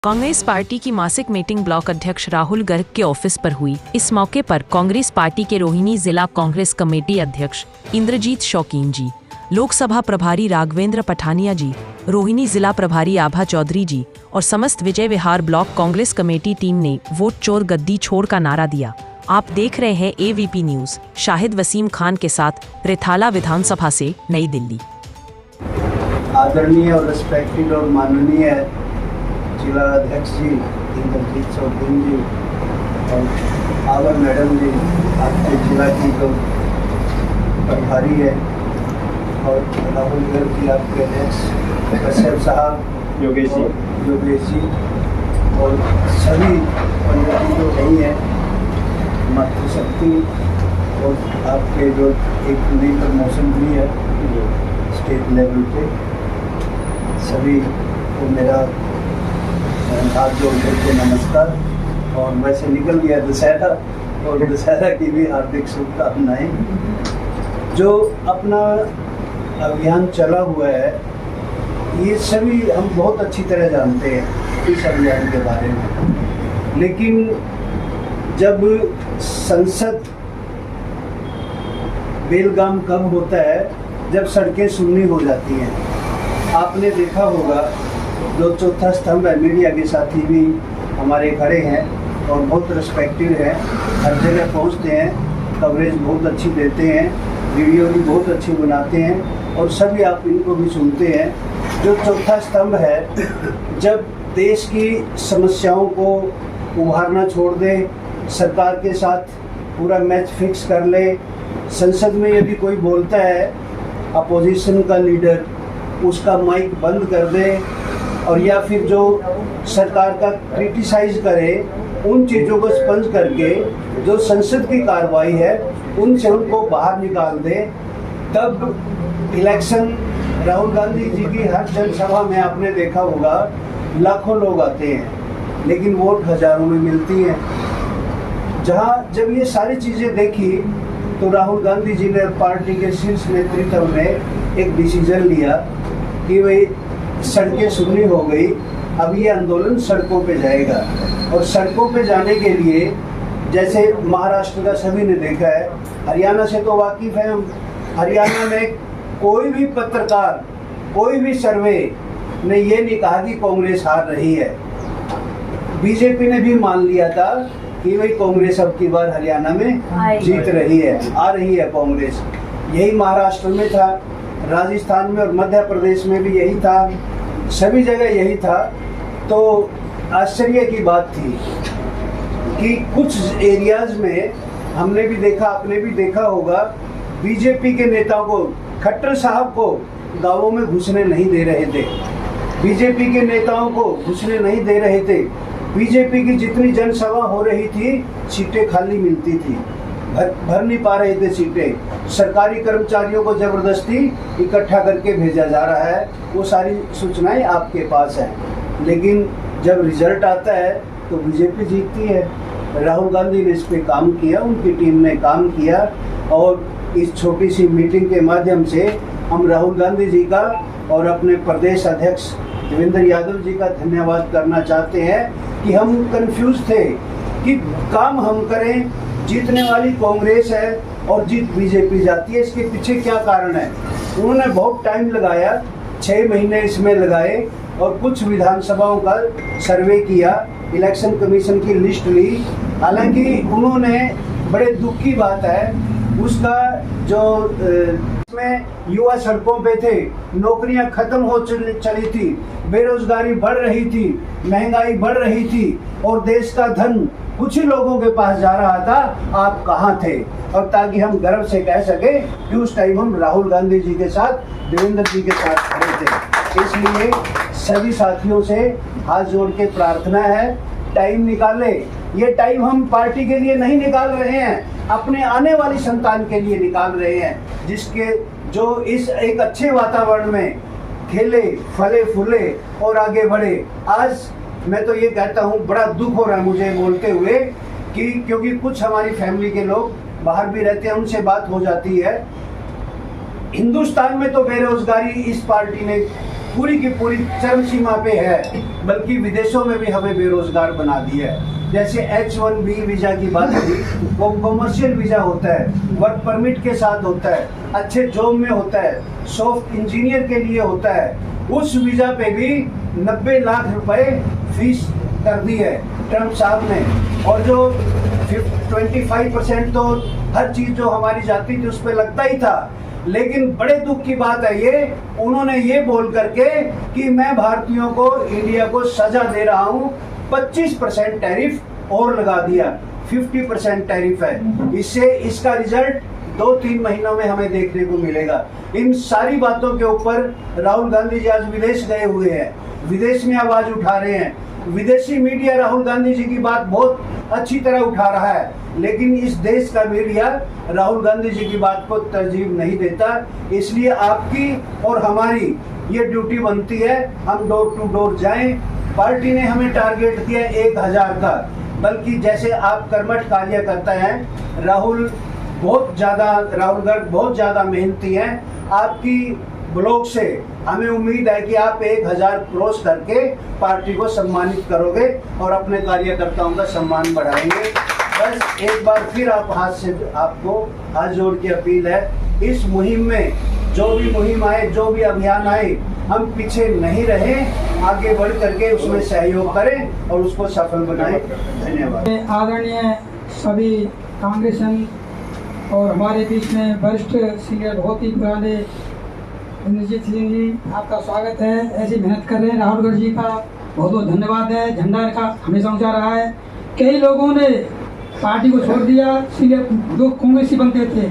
Congress party की मासिक meeting block अध्यक्ष राहुल गर्ग के ऑफिस पर हुई। इस मौके पर कांग्रेस पार्टी के रोहिणी जिला कांग्रेस कमेटी अध्यक्ष इंद्रजीत शौकीन जी, लोकसभा प्रभारी राघवेंद्र पठानिया जी, रोहिणी जिला प्रभारी आभा चौधरी जी और समस्त विजय विहार ब्लॉक कांग्रेस कमेटी टीम ने वोट चोर गद्दी छोड़ का नारा दिया। आप देख रहे हैं AVP न्यूज। शाहिद वसीम खान के साथ रिथाला विधानसभा से नई दिल्ली। आदरणीय और रिस्पेक्टेड और माननीय जिला अध्यक्ष जी इंद्रजीत शौकीन जी और आवर मैडम जी, आपके जिला की जो प्रभारी है, और राहुल गर्ग जी आपके अध्यक्ष, कश्यप साहब, योगेश जी और सभी पंडित जो नहीं है, मातृशक्ति और आपके जो एक नई प्रमोशन हुई है स्टेट लेवल पे, सभी को मेरा हाथ जोड़ करके नमस्कार। और वैसे निकल गया दशहरा, और दशहरा की भी हार्दिक शुभकामनाएं। जो अपना अभियान चला हुआ है, ये सभी हम बहुत अच्छी तरह जानते हैं इस अभियान के बारे में, लेकिन जब संसद बेलगाम कब होता है, जब सड़कें सुन्नी हो जाती हैं। आपने देखा होगा जो चौथा स्तंभ है, मीडिया के साथी भी हमारे खड़े हैं और बहुत रिस्पेक्टेड हैं, हर जगह पहुंचते हैं, कवरेज बहुत अच्छी देते हैं, वीडियो भी बहुत अच्छी बनाते हैं और सभी आप इनको भी सुनते हैं। जो चौथा स्तंभ है, जब देश की समस्याओं को उभारना छोड़ दे, सरकार के साथ पूरा मैच फिक्स कर ले, संसद में यदि कोई बोलता है अपोजिशन का लीडर, उसका माइक बंद कर दे, और या फिर जो सरकार का क्रिटिसाइज करे, उन चीज़ों को स्पंज करके जो संसद की कार्रवाई है उनसे उनको बाहर निकाल दे, तब इलेक्शन राहुल गांधी जी की हर जनसभा में आपने देखा होगा लाखों लोग आते हैं, लेकिन वोट हजारों में मिलती हैं। जहां जब ये सारी चीज़ें देखी तो राहुल गांधी जी ने पार्टी के शीर्ष नेतृत्व ने एक डिसीजन लिया कि भाई सड़कें सुन्नी हो गई, अब ये आंदोलन सड़कों पे जाएगा। और सड़कों पे जाने के लिए, जैसे महाराष्ट्र का सभी ने देखा है, हरियाणा से तो वाकिफ है हम, हरियाणा में कोई भी पत्रकार, कोई भी सर्वे ने ये नहीं कहा कि कांग्रेस हार रही है। बीजेपी ने भी मान लिया था कि भाई कांग्रेस अब की बार हरियाणा में जीत रही है, आ रही है कांग्रेस। यही महाराष्ट्र में था, राजस्थान में और मध्य प्रदेश में भी यही था, सभी जगह यही था। तो आश्चर्य की बात थी कि कुछ एरियाज में हमने भी देखा, आपने भी देखा होगा, बीजेपी के नेताओं को, खट्टर साहब को गांवों में घुसने नहीं दे रहे थे, बीजेपी के नेताओं को घुसने नहीं दे रहे थे। बीजेपी की जितनी जनसभा हो रही थी, सीटें खाली मिलती थी, भर नहीं पा रहे थे सीटें। सरकारी कर्मचारियों को जबरदस्ती इकट्ठा करके भेजा जा रहा है। वो सारी सूचनाएं आपके पास हैं, लेकिन जब रिजल्ट आता है तो बीजेपी जीतती है। राहुल गांधी ने इस पे काम किया, उनकी टीम ने काम किया, और इस छोटी सी मीटिंग के माध्यम से हम राहुल गांधी जी का और अपने प्रदेश अध्यक्ष देवेंद्र यादव जी का धन्यवाद करना चाहते हैं कि हम कंफ्यूज थे कि काम हम करें, जीतने वाली कांग्रेस है और जीत बीजेपी जाती है, इसके पीछे क्या कारण है। उन्होंने बहुत टाइम लगाया, 6 महीने इसमें लगाए, और कुछ विधानसभाओं का सर्वे किया, इलेक्शन कमीशन की लिस्ट ली। हालांकि उन्होंने, बड़े दुख की बात है, उसका जो इसमें युवा सड़कों पे थे, नौकरियां खत्म हो चली थी, बेरोजगारी बढ़ रही थी, महंगाई बढ़ रही थी, और देश का धन कुछ ही लोगों के पास जा रहा था। आप कहाँ थे? और ताकि हम गर्व से कह सके कि उस टाइम हम राहुल गांधी जी के साथ, देवेंद्र जी के साथ खड़े थे। इसलिए सभी साथियों से हाथ जोड़ के प्रार्थना है, टाइम निकाले। ये टाइम हम पार्टी के लिए नहीं निकाल रहे हैं, अपने आने वाली संतान के लिए निकाल रहे हैं, जिसके जो इस एक अच्छे वातावरण में खेले, फले फूले और आगे बढ़े। आज मैं तो ये कहता हूँ, बड़ा दुख हो रहा है मुझे बोलते हुए कि क्योंकि कुछ हमारी फैमिली के लोग बाहर भी रहते हैं, उनसे बात हो जाती है। हिंदुस्तान में तो बेरोजगारी इस पार्टी ने पूरी की पूरी चरम सीमा पे है, बल्कि विदेशों में भी हमें बेरोजगार बना दिया है। जैसे H1B वीज़ा की बात हुई, वो कमर्शियल वीज़ा होता है, वर्क परमिट के साथ होता है, अच्छे जॉब में होता है, सॉफ्ट इंजीनियर के लिए होता है। उस वीज़ा पे भी 90 लाख रुपए फीस कर दी है ट्रम्प साहब ने, और जो 25% तो हर चीज़ जो हमारी जाती थी उस पर लगता ही था। लेकिन बड़े दुख की बात है ये, उन्होंने ये बोल करके कि मैं भारतीयों को, इंडिया को सजा दे रहा हूँ, 25% टैरिफ और लगा दिया, 50% टैरिफ है। इससे इसका रिजल्ट 2-3 महीनों में हमें देखने को मिलेगा। इन सारी बातों के ऊपर राहुल गांधी जी आज विदेश गए हुए हैं, विदेश में आवाज उठा रहे हैं। विदेशी मीडिया राहुल गांधी जी की बात बहुत अच्छी तरह उठा रहा है, लेकिन इस देश का मीडिया राहुल गांधी जी की बात को तरजीह नहीं देता। इसलिए आपकी और हमारी ये ड्यूटी बनती है, हम डोर टू डोर जाएं। पार्टी ने हमें टारगेट दिया 1000 का, बल्कि जैसे आप कर्मठ कार्य करते हैं, राहुल गर्ग बहुत ज़्यादा मेहनती हैं। आपकी ब्लॉग से हमें उम्मीद है कि आप 1000 क्रॉस करके पार्टी को सम्मानित करोगे और अपने कार्यकर्ताओं का सम्मान बढ़ाएंगे। बस एक बार फिर आपको हाथ जोड़ के अपील है, इस मुहिम में जो भी मुहिम आए, जो भी अभियान आए, हम पीछे नहीं रहें, आगे बढ़ करके उसमें सहयोग करें और उसको सफल बनाएं। धन्यवाद। आदरणीय सभी कांग्रेसन और हमारे बीच में वरिष्ठ सीनियर, बहुत ही पुराने इंद्रजीत सिंह जी, आपका स्वागत है। ऐसी मेहनत कर रहे हैं। राहुल गांधी जी का बहुत बहुत धन्यवाद है। झंडा का हमेशा ऊंचा रहा है। कई लोगों ने पार्टी को छोड़ दिया, सीनियर लोग कांग्रेसी बनते थे।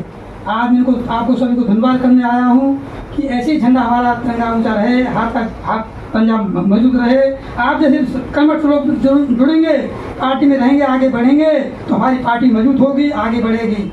आज मैं आपको सभी को धन्यवाद करने आया हूँ कि ऐसे ही झंडा हमारा तिरंगा ऊंचा रहे, हाथ पंजाब मौजूद रहे। आप जैसे कर्मठ लोग जुड़ेंगे, पार्टी में रहेंगे, आगे बढ़ेंगे, तो हमारी पार्टी मजबूत होगी, आगे बढ़ेगी।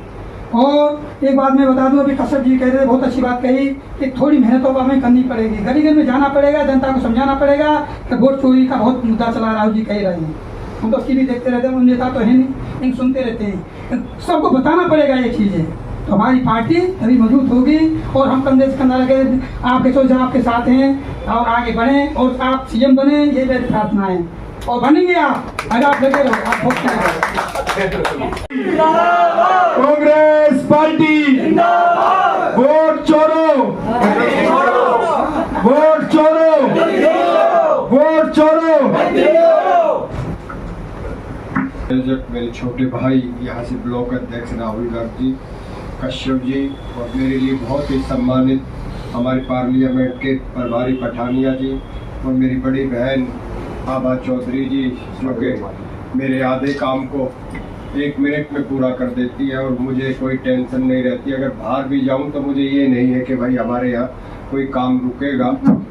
और एक बात मैं बता दूं, अभी कश्यप जी कह रहे थे, बहुत अच्छी बात कही कि थोड़ी मेहनत तो हमें करनी पड़ेगी, गली गली में जाना पड़ेगा, जनता को समझाना पड़ेगा कि वोट चोरी का बहुत मुद्दा चला राहुल जी कह रहे हैं। हम तो टीवी देखते रहते हैं, नेता तो है नहीं, लेकिन सुनते रहते हैं। सबको बताना पड़ेगा ये चीज़ें, तो हमारी पार्टी तभी मजबूत होगी। और हम कंधे से कंधा लगे आपके सोच आपके साथ हैं और आगे बढ़ें और आप CM बने, ये मेरी प्रार्थना है। और बनेंगे आप, अगर आप लगे रहो, आप वोट कांग्रेस पार्टी वोट चोरो, वोट चोरो, वोट चोरो। मेरे छोटे भाई यहाँ से ब्लॉक अध्यक्ष राहुल गर्ग जी, कश्यप जी, और मेरे लिए बहुत ही सम्मानित हमारे पार्लियामेंट के प्रभारी पठानिया जी, और मेरी बड़ी बहन आबा चौधरी जी, जो कि मेरे आधे काम को 1 मिनट में पूरा कर देती है और मुझे कोई टेंशन नहीं रहती। अगर बाहर भी जाऊं तो मुझे ये नहीं है कि भाई हमारे यहाँ कोई काम रुकेगा।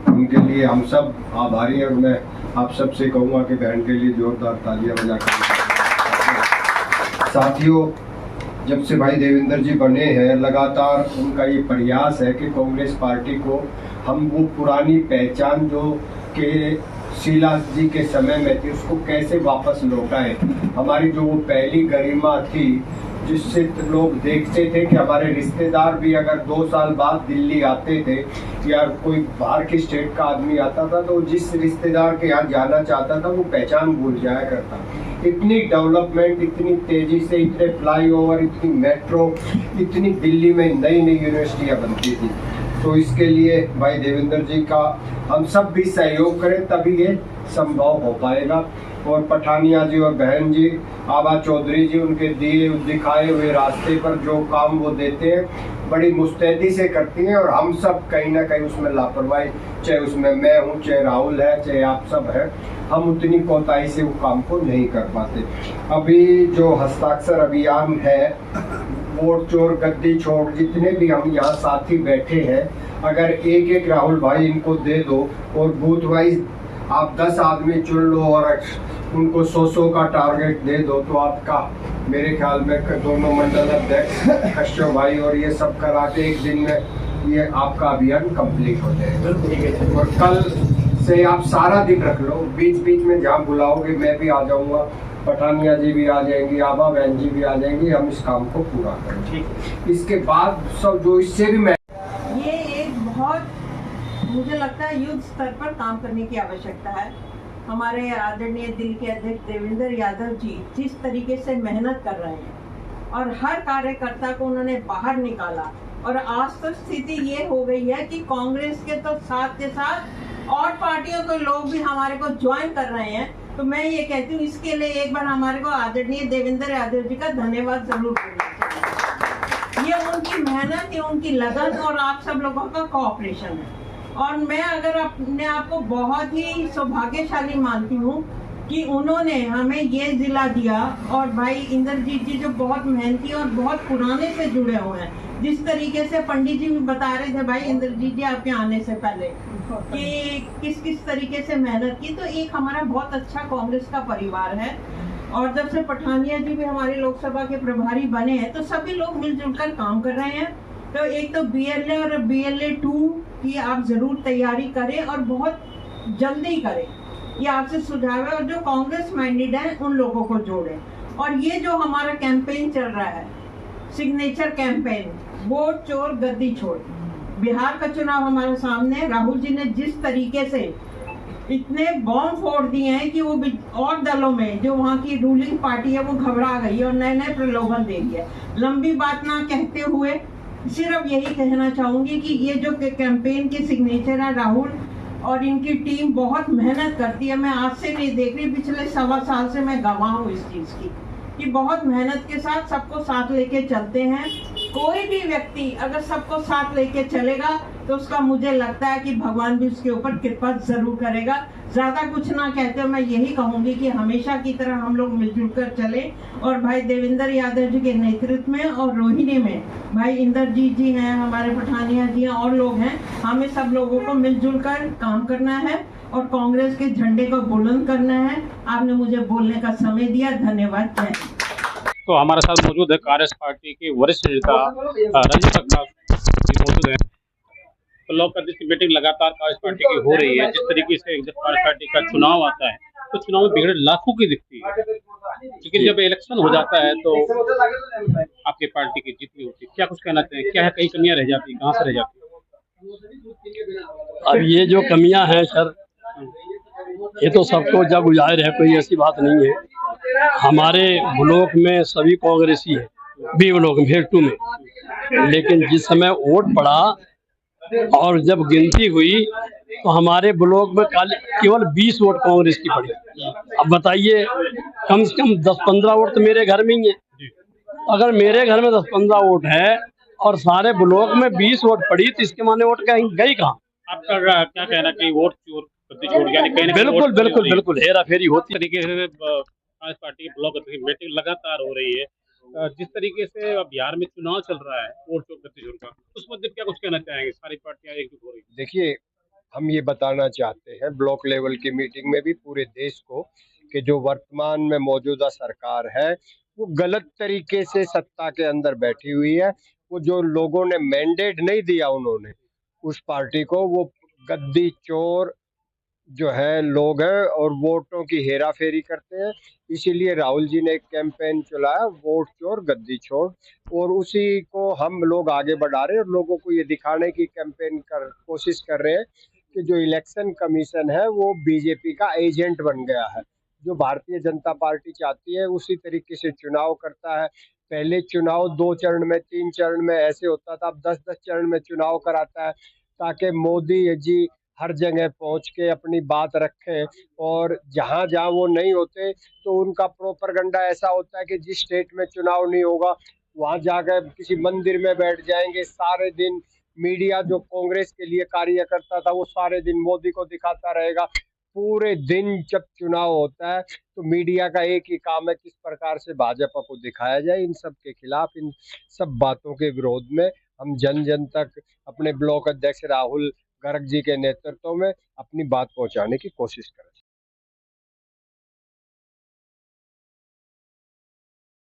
उनके लिए हम सब आभारी हैं और मैं आप सबसे कहूँगा कि बहन के लिए जोरदार तालियां बजाकर। साथियों, जब से भाई देवेंद्र जी बने हैं, लगातार उनका ये प्रयास है कि कांग्रेस पार्टी को हम वो पुरानी पहचान जो कि शीला जी के समय में थी, उसको कैसे वापस लौटाएं। हमारी जो वो पहली गरिमा थी, जिससे लोग देखते थे कि हमारे रिश्तेदार भी अगर 2 साल बाद दिल्ली आते थे या कोई बाहर के स्टेट का आदमी आता था, तो जिस रिश्तेदार के यहाँ जाना चाहता था वो पहचान भूल जाया करता। इतनी डेवलपमेंट, इतनी तेजी से, इतने फ्लाईओवर, इतनी मेट्रो, इतनी दिल्ली में नई नई यूनिवर्सिटियाँ बनती थी। तो इसके लिए भाई देवेंद्र जी का हम सब भी सहयोग करें, तभी ये संभव हो पाएगा। और पठानिया जी और बहन जी, आबा चौधरी जी, उनके दिखाए हुए रास्ते पर जो काम वो देते हैं, बड़ी मुस्तैदी से करती हैं, और हम सब कहीं ना कहीं उसमें लापरवाही, चाहे उसमें मैं हूँ, चाहे राहुल है, चाहे आप सब है, हम उतनी कोताही से वो काम को नहीं कर पाते। अभी जो हस्ताक्षर अभियान है, वोट चोर गद्दी छोड़, जितने भी हम यहाँ साथी बैठे हैं, अगर एक एक राहुल भाई इनको दे दो और बूथ वाइज आप 10 आदमी चुन लो और उनको 100 का टारगेट दे दो, तो आपका मेरे ख्याल में दोनों मंडल अध्यक्ष कश्यप भाई और ये सब करा के एक दिन में ये आपका अभियान कंप्लीट हो जाएगा। और कल से आप सारा दिन रख लो, बीच बीच में जहाँ बुलाओगे मैं भी आ जाऊँगा, पठानिया जी भी आ जाएंगी, आबा बहन जी भी आ जाएंगी, हम इस काम को पूरा करें। इसके बाद सब जो इससे भी मैं ये एक बहुत मुझे लगता है युद्ध स्तर पर काम करने की आवश्यकता है। हमारे आदरणीय दिल के अध्यक्ष देवेंद्र यादव जी जिस तरीके से मेहनत कर रहे हैं और हर कार्यकर्ता को उन्होंने बाहर निकाला, और आज तो स्थिति ये हो गई है कि कांग्रेस के तो साथ के साथ और पार्टियों के लोग भी हमारे को ज्वाइन कर रहे हैं। तो मैं ये कहती हूँ, इसके लिए एक बार हमारे को आदरणीय देवेंद्र यादव जी का धन्यवाद जरूर करना चाहिए। ये उनकी मेहनत, ये उनकी लगन और आप सब लोगों का कोऑपरेशन है। और मैं अगर अपने आप को बहुत ही सौभाग्यशाली मानती हूँ कि उन्होंने हमें ये जिला दिया। और भाई इंद्रजीत जी जो बहुत मेहनती और बहुत पुराने से जुड़े हुए हैं, जिस तरीके से पंडित जी भी बता रहे थे भाई इंद्रजीत जी आपके आने से पहले कि किस किस तरीके से मेहनत की, तो एक हमारा बहुत अच्छा कांग्रेस का परिवार है। और जब से पठानिया जी भी हमारे लोकसभा के प्रभारी बने हैं तो सभी लोग मिलजुल कर काम कर रहे हैं। तो एक तो BLA और BLA 2 की आप जरूर तैयारी करें और बहुत जल्दी करें, ये आपसे सुझाव है। और जो कांग्रेस माइंडेड है उन लोगों को जोड़ें। और ये जो हमारा कैंपेन चल रहा है, सिग्नेचर कैंपेन, वोट चोर गद्दी छोड़, बिहार का चुनाव हमारे सामने है। राहुल जी ने जिस तरीके से इतने बॉम्ब फोड़ दिए हैं कि वो और दलों में जो वहाँ की रूलिंग पार्टी है वो घबरा गई और नए नए प्रलोभन दे दिए। लंबी बात ना कहते हुए सिर्फ यही कहना चाहूंगी कि ये जो कैंपेन के सिग्नेचर है, राहुल और इनकी टीम बहुत मेहनत करती है। मैं आज से नहीं देख रही, पिछले 1.25 साल से मैं गवाह हूँ इस चीज की कि बहुत मेहनत के साथ सबको साथ लेके चलते हैं। कोई भी व्यक्ति अगर सबको साथ लेके चलेगा तो उसका मुझे लगता है कि भगवान भी उसके ऊपर कृपा जरूर करेगा। ज्यादा कुछ ना कहते मैं यही कहूंगी कि हमेशा की तरह हम लोग मिलजुल कर चले। और भाई देवेंद्र यादव जी के नेतृत्व में और रोहिणी में भाई इंद्रजीत जी हैं, हमारे पठानिया जी हैं और लोग हैं, हमें सब लोगों को मिलजुल कर काम करना है और कांग्रेस के झंडे को बुलंद करना है। आपने मुझे बोलने का समय दिया, धन्यवाद। जय हिंद। तो हमारे साथ मौजूद है कांग्रेस पार्टी के वरिष्ठ नेता रंजीत प्रकाश जी मौजूद हैं। तो ब्लॉक अध्यक्ष की मीटिंग लगातार कांग्रेस पार्टी की हो रही है। जिस तरीके से जब कांग्रेस पार्टी का चुनाव आता है तो चुनाव में भीड़ लाखों की दिखती है, लेकिन जब इलेक्शन हो जाता है तो आपकी पार्टी की जीत नहीं होती। क्या कुछ कहना चाहिए, क्या है कई कमियां रह जाती, कहाँ से रह जाती? अब ये जो कमियां हैं सर, ये तो सबको जग गुजाहिर है, कोई ऐसी बात नहीं है। हमारे ब्लॉक में सभी कांग्रेसी है, बी ब्लॉक में भेटू में, लेकिन जिस समय वोट पड़ा और जब गिनती हुई तो हमारे ब्लॉक में केवल 20 वोट कांग्रेस की पड़ी। अब बताइए, कम से कम 10-15 वोट तो मेरे घर में ही है। अगर मेरे घर में 10-15 वोट है और सारे ब्लॉक में 20 वोट पड़ी तो इसके माने वोट कहीं गई कहाँ? आपका क्या कहना कि वोट चोर गद्दी छोड़, यानी कहीं बिल्कुल बिल्कुल बिल्कुल हेरा फेरी होती है। तरीके से कांग्रेस पार्टी की ब्लॉक की मीटिंग लगातार हो रही है। जिस तरीके से बिहार में चुनाव चल रहा है वोट चोर गद्दी छोड़ का, उस मुद्दे पर क्या कुछ कहना चाहेंगे? सारी पार्टियां एकजुट हो रही है। देखिए, हम ये बताना चाहते हैं ब्लॉक लेवल की मीटिंग में भी पूरे देश को कि जो वर्तमान में मौजूदा सरकार है वो गलत तरीके से सत्ता के अंदर बैठी हुई है। वो जो लोगों ने मैंडेट नहीं दिया उन्होंने उस पार्टी को, वो गद्दी चोर जो है लोग हैं और वोटों की हेरा फेरी करते हैं। इसीलिए राहुल जी ने एक कैंपेन चलाया, वोट चोर गद्दी छोड़, और उसी को हम लोग आगे बढ़ा रहे हैं और लोगों को ये दिखाने की कैंपेन कोशिश कर रहे हैं कि जो इलेक्शन कमीशन है वो बीजेपी का एजेंट बन गया है। जो भारतीय जनता पार्टी चाहती है उसी तरीके से चुनाव करता है। पहले चुनाव 2 चरण में, 3 चरण में ऐसे होता था, अब 10-10 चरण में चुनाव कराता है ताकि मोदी जी हर जगह पहुंच के अपनी बात रखें। और जहां जहां वो नहीं होते तो उनका प्रोपेगेंडा ऐसा होता है कि जिस स्टेट में चुनाव नहीं होगा वहां जाकर किसी मंदिर में बैठ जाएंगे। सारे दिन मीडिया जो कांग्रेस के लिए कार्य करता था वो सारे दिन मोदी को दिखाता रहेगा। पूरे दिन जब चुनाव होता है तो मीडिया का एक ही काम है किस प्रकार से भाजपा को दिखाया जाए। इन सब के खिलाफ, इन सब बातों के विरोध में हम जन जन तक अपने ब्लॉक अध्यक्ष राहुल गर्ग जी के नेतृत्व में अपनी बात पहुंचाने की कोशिश करें।